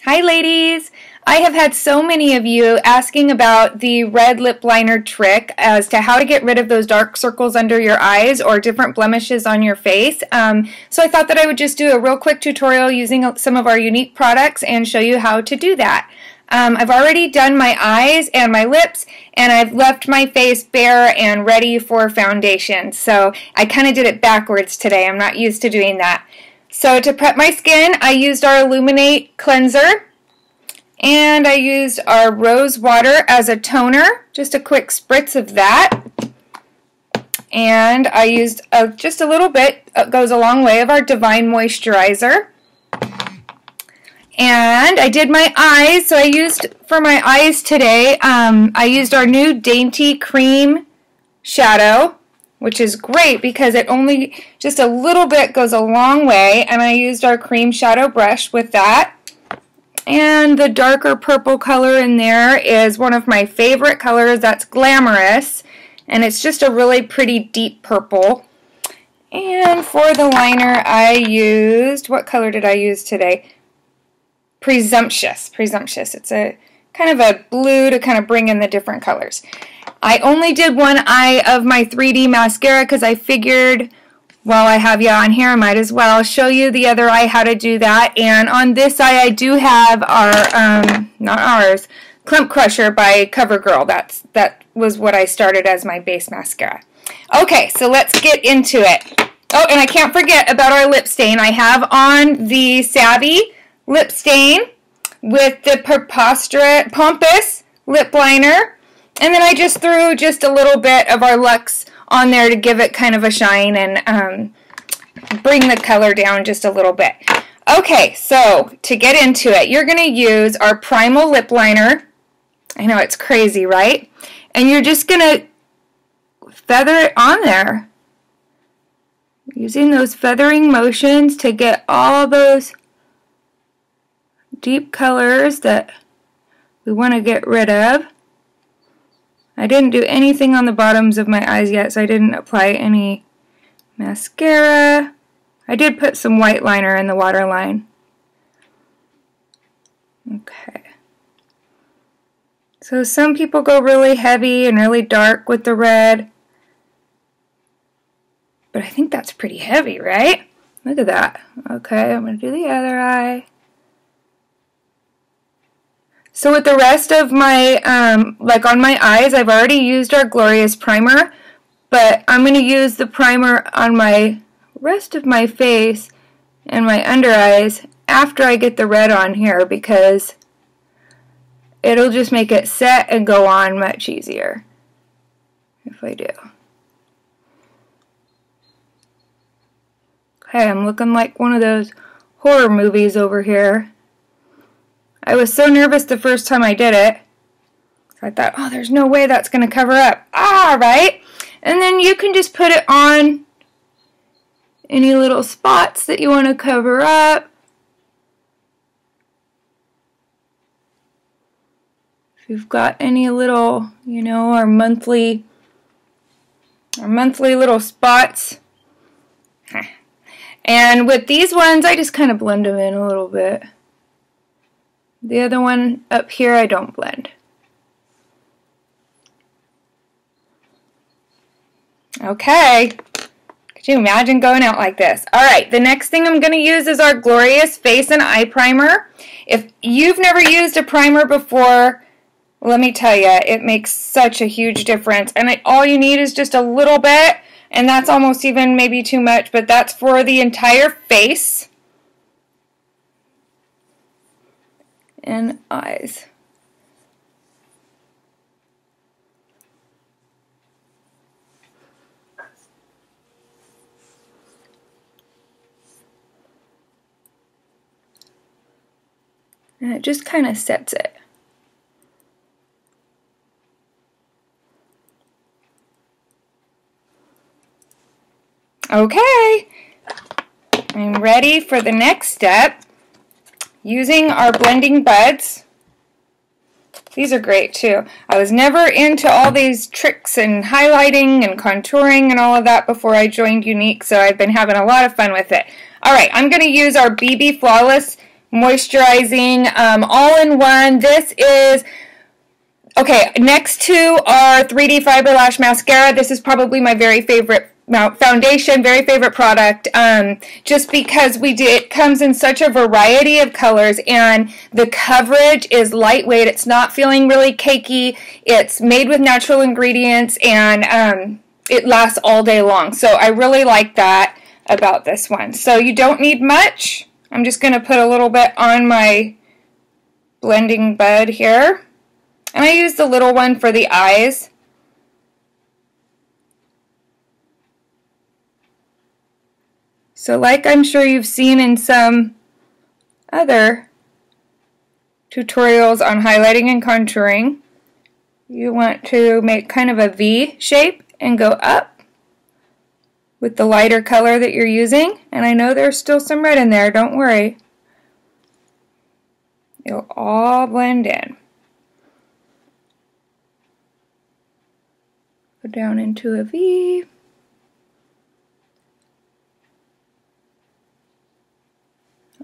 Hi ladies! I have had so many of you asking about the red lip liner trick as to how to get rid of those dark circles under your eyes or different blemishes on your face. So I thought that I would just do a real quick tutorial using some of our Younqiue products and show you how to do that. I've already done my eyes and my lips, and I've left my face bare and ready for foundation. So I kind of did it backwards today. I'm not used to doing that. So to prep my skin, I used our Illuminate cleanser, and I used our rose water as a toner, just a quick spritz of that. And I used just a little bit, goes a long way, of our Divine Moisturizer. And I did my eyes, so I used, for my eyes today, I used our new Dainty Cream Shadow, which is great because it only, just a little bit goes a long way, and I used our cream shadow brush with that. And the darker purple color in there is one of my favorite colors, that's Glamorous, and it's just a really pretty deep purple. And for the liner I used, what color did I use today? Presumptuous. It's a kind of a blue to kind of bring in the different colors. I only did one eye of my 3D mascara because I figured while I have you on here I might as well show you the other eye how to do that. And on this eye I do have our, not ours, Clump Crusher by CoverGirl. That was what I started as my base mascara. Okay, so let's get into it. Oh, and I can't forget about our lip stain. I have on the Savvy lip stain with the Pompous lip liner. And then I just threw just a little bit of our Luxe on there to give it kind of a shine and bring the color down just a little bit. Okay, so to get into it, you're going to use our Primal lip liner. I know it's crazy, right? And you're just going to feather it on there. Using those feathering motions to get all those deep colors that we want to get rid of. I didn't do anything on the bottoms of my eyes yet, so I didn't apply any mascara. I did put some white liner in the waterline. Okay. So some people go really heavy and really dark with the red. But I think that's pretty heavy, right? Look at that. Okay, I'm going to do the other eye. So with the rest of my, like on my eyes, I've already used our Glorious Primer, but I'm going to use the primer on my rest of my face and my under eyes after I get the red on here because it'll just make it set and go on much easier if I do. Okay, I'm looking like one of those horror movies over here. I was so nervous the first time I did it. I thought, oh, there's no way that's going to cover up. Ah, right? And then you can just put it on any little spots that you want to cover up. If you've got any little, you know, our monthly little spots. And with these ones, I just kind of blend them in a little bit. The other one up here I don't blend. Okay. Could you imagine going out like this? Alright, the next thing I'm going to use is our Glorious Face and Eye Primer. If you've never used a primer before, let me tell you, it makes such a huge difference. And all you need is just a little bit, and that's almost even maybe too much, but that's for the entire face and eyes. And it just kind of sets it. Okay, I'm ready for the next step. Using our blending buds. These are great too. I was never into all these tricks and highlighting and contouring and all of that before I joined Younqiue, so I've been having a lot of fun with it. Alright, I'm going to use our BB Flawless moisturizing, all-in-one. This is, okay, next to our 3D Fiber Lash Mascara, this is probably my very favorite foundation, very favorite product, just because it comes in such a variety of colors, and the coverage is lightweight. It's not feeling really cakey. It's made with natural ingredients, and it lasts all day long. So I really like that about this one. So you don't need much. I'm just going to put a little bit on my blending bud here. And I use the little one for the eyes. So like I'm sure you've seen in some other tutorials on highlighting and contouring, you want to make kind of a V shape and go up with the lighter color that you're using. And I know there's still some red in there, don't worry. It'll all blend in. Go down into a V.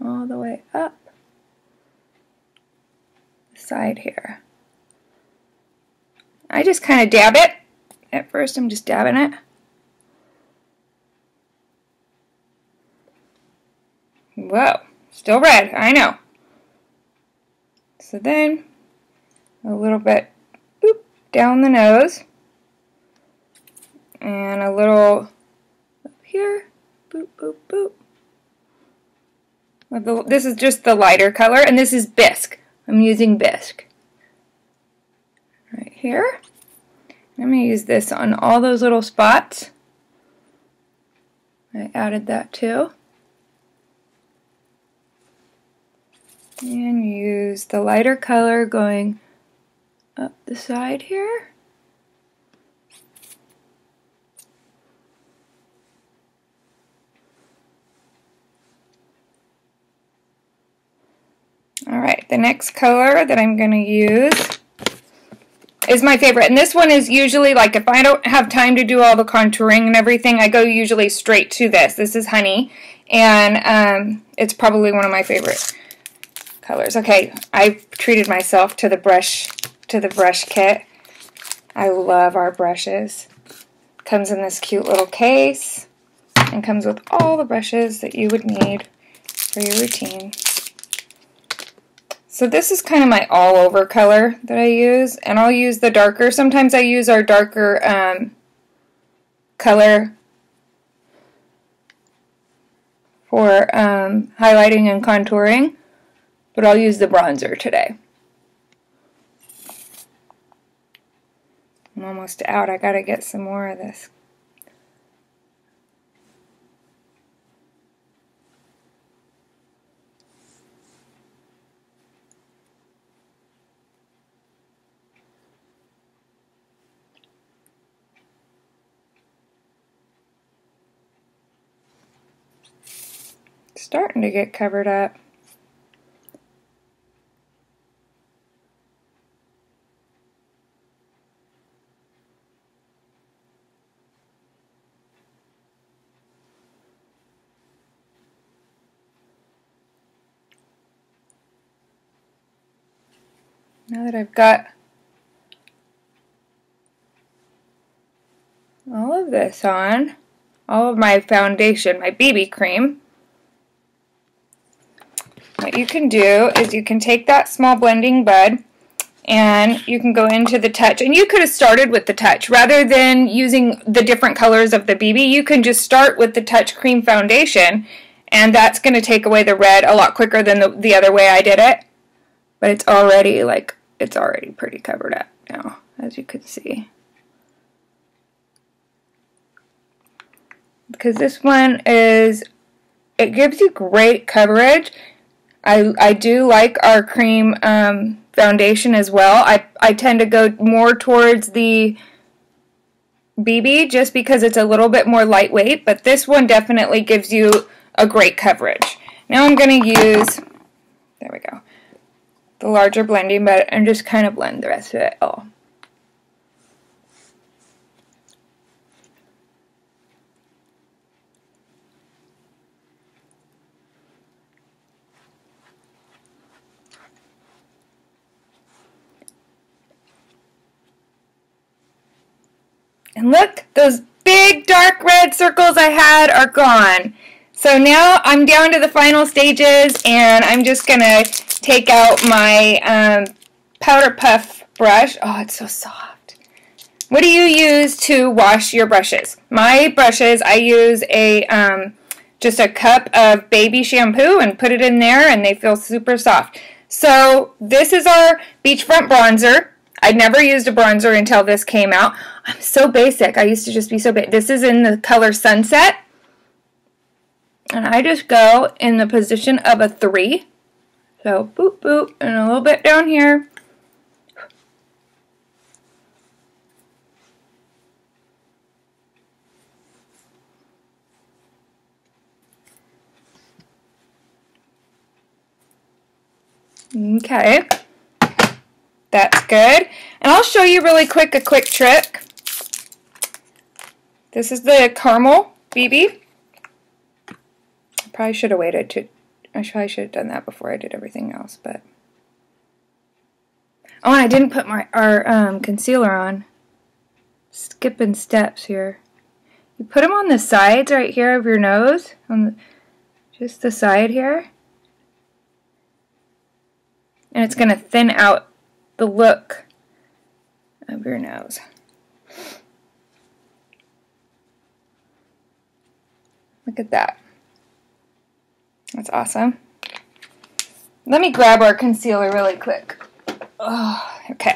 All the way up the side here. I just kind of dab it. At first I'm just dabbing it. Whoa, still red, I know. So then a little bit boop, down the nose. And a little up here. Boop, boop, boop. This is just the lighter color, and this is bisque. I'm using bisque. Right here. I'm going to use this on all those little spots. I added that too. And use the lighter color going up the side here. Alright, the next color that I'm going to use is my favorite. And this one is usually, like, if I don't have time to do all the contouring and everything, I go usually straight to this. This is Honey, and it's probably one of my favorite colors. Okay, I treated myself to the brush kit. I love our brushes. Comes in this cute little case and comes with all the brushes that you would need for your routine. So this is kind of my all-over color that I use, and I'll use the darker. Sometimes I use our darker color for highlighting and contouring, but I'll use the bronzer today. I'm almost out. I gotta get some more of this. Starting to get covered up. Now that I've got all of this on, all of my foundation, my BB cream, what you can do is you can take that small blending bud and you can go into the touch, and you could have started with the touch rather than using the different colors of the BB. You can just start with the touch cream foundation, and that's going to take away the red a lot quicker than the other way I did it. But it's already pretty covered up now, as you can see. Because this one it gives you great coverage. I do like our cream foundation as well. I tend to go more towards the BB just because it's a little bit more lightweight, but this one definitely gives you a great coverage. Now I'm going to use, there we go, the larger blending bud and just kind of blend the rest of it all. And look, those big dark red circles I had are gone. So now I'm down to the final stages, and I'm just going to take out my powder puff brush. Oh, it's so soft. What do you use to wash your brushes? My brushes, I use just a cup of baby shampoo and put it in there, and they feel super soft. So this is our beachfront bronzer. I'd never used a bronzer until this came out. I'm so basic. I used to just be so basic. This is in the color Sunset. And I just go in the position of a 3. So, boop, boop, and a little bit down here. Okay. That's good. And I'll show you really quick a quick trick. This is the caramel BB. I probably should have I probably should have done that before I did everything else, but. Oh, and I didn't put our concealer on. Skipping steps here. You put them on the sides right here of your nose, just the side here. And it's going to thin out the look of your nose. Look at that. That's awesome. Let me grab our concealer really quick. Oh, okay.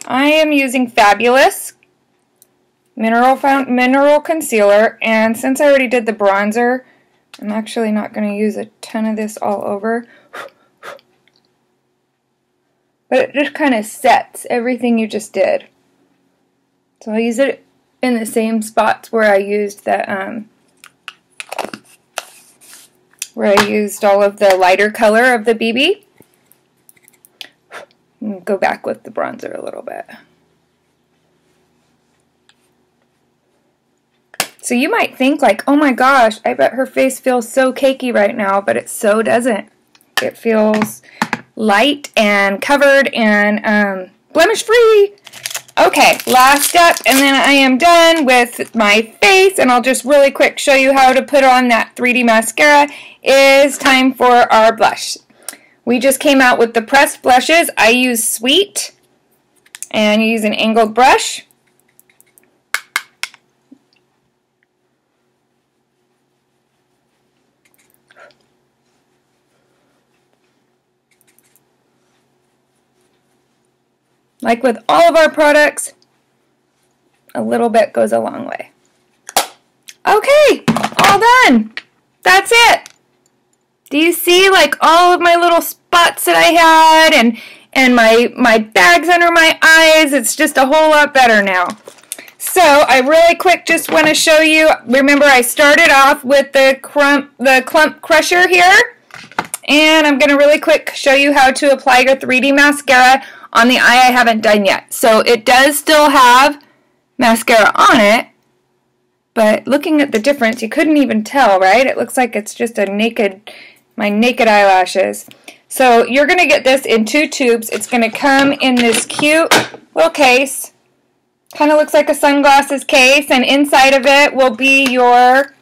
I am using Fabulous Mineral Concealer, and since I already did the bronzer, I'm actually not going to use a ton of this all over. But it just kind of sets everything you just did. So I'll use it in the same spots where I used the all of the lighter color of the BB. And go back with the bronzer a little bit. So you might think like, oh my gosh, I bet her face feels so cakey right now, but it so doesn't. It feels light and covered and blemish free. Okay, last step, and then I am done with my face, and I'll just really quick show you how to put on that 3D mascara. It's time for our blush. We just came out with the pressed blushes. I use Sweet, and you use an angled brush. Like with all of our products, a little bit goes a long way. Okay, all done. That's it. Do you see like all of my little spots that I had and my bags under my eyes? It's just a whole lot better now. So I really quick just want to show you, remember I started off with the clump crusher here, and I'm going to really quick show you how to apply your 3D mascara on the eye I haven't done yet. So it does still have mascara on it, but looking at the difference, you couldn't even tell, right? It looks like it's just my naked eyelashes. So you're going to get this in 2 tubes. It's going to come in this cute little case. Kind of looks like a sunglasses case, and inside of it will be your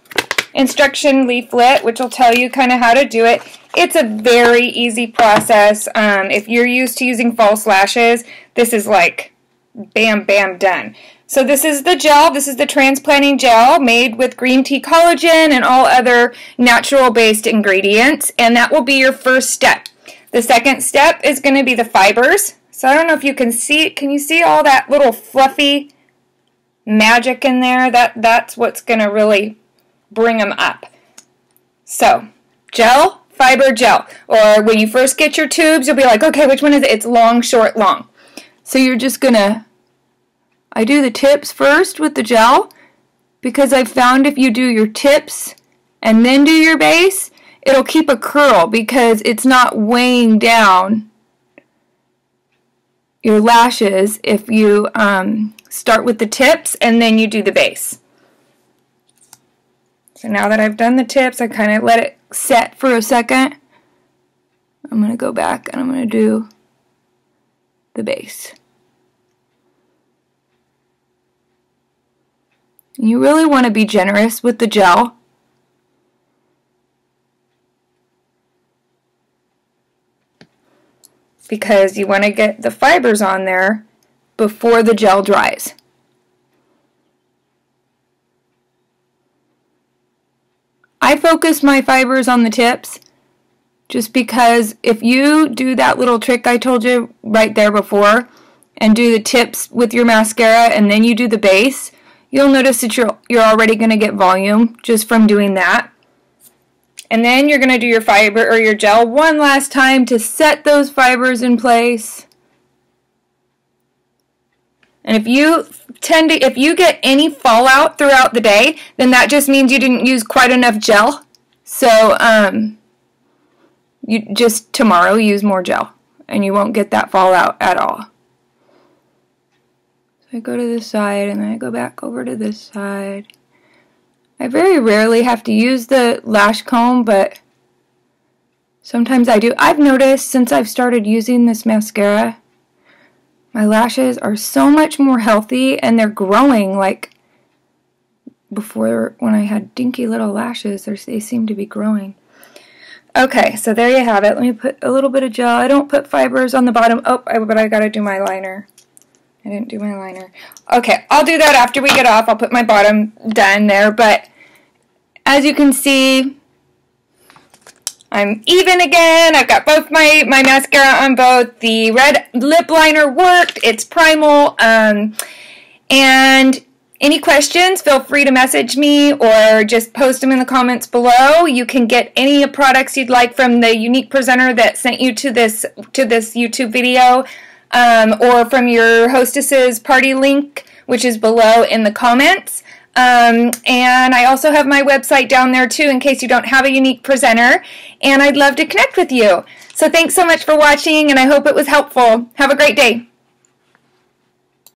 instruction leaflet, which will tell you kind of how to do it. It's a very easy process. If you're used to using false lashes, this is like bam, bam, done. So this is the gel. This is the transplanting gel made with green tea collagen and all other natural-based ingredients, and that will be your first step. The second step is going to be the fibers. So I don't know if you can see it. Can you see all that little fluffy magic in there? That's what's going to really bring them up. So, gel, fiber, gel. Or when you first get your tubes, you'll be like, okay, which one is it? It's long, short, long. So you're just going to, I do the tips first with the gel, because I've found if you do your tips and then do your base, it'll keep a curl because it's not weighing down your lashes if you start with the tips and then you do the base. So now that I've done the tips, I kind of let it set for a second. I'm going to go back and I'm going to do the base. And you really want to be generous with the gel. Because you want to get the fibers on there before the gel dries. I focus my fibers on the tips just because if you do that little trick I told you right there before and do the tips with your mascara and then you do the base, you'll notice that you're already going to get volume just from doing that. And then you're going to do your fiber or your gel one last time to set those fibers in place. And if you get any fallout throughout the day, then that just means you didn't use quite enough gel. So you just tomorrow use more gel and you won't get that fallout at all. So I go to this side and then I go back over to this side. I very rarely have to use the lash comb, but sometimes I do. I've noticed since I've started using this mascara, my lashes are so much more healthy and they're growing like before when I had dinky little lashes. They seem to be growing. Okay, so there you have it. Let me put a little bit of gel. I don't put fibers on the bottom. Oh, but I gotta do my liner. I didn't do my liner. Okay, I'll do that after we get off. I'll put my bottom done there, but as you can see, I'm even again. I've got both my mascara on both. The red lip liner worked. It's primal. And any questions, feel free to message me or just post them in the comments below. You can get any products you'd like from the unique presenter that sent you to this YouTube video. Or from your hostess's party link, which is below in the comments. And I also have my website down there too in case you don't have a unique presenter. And I'd love to connect with you. So thanks so much for watching and I hope it was helpful. Have a great day.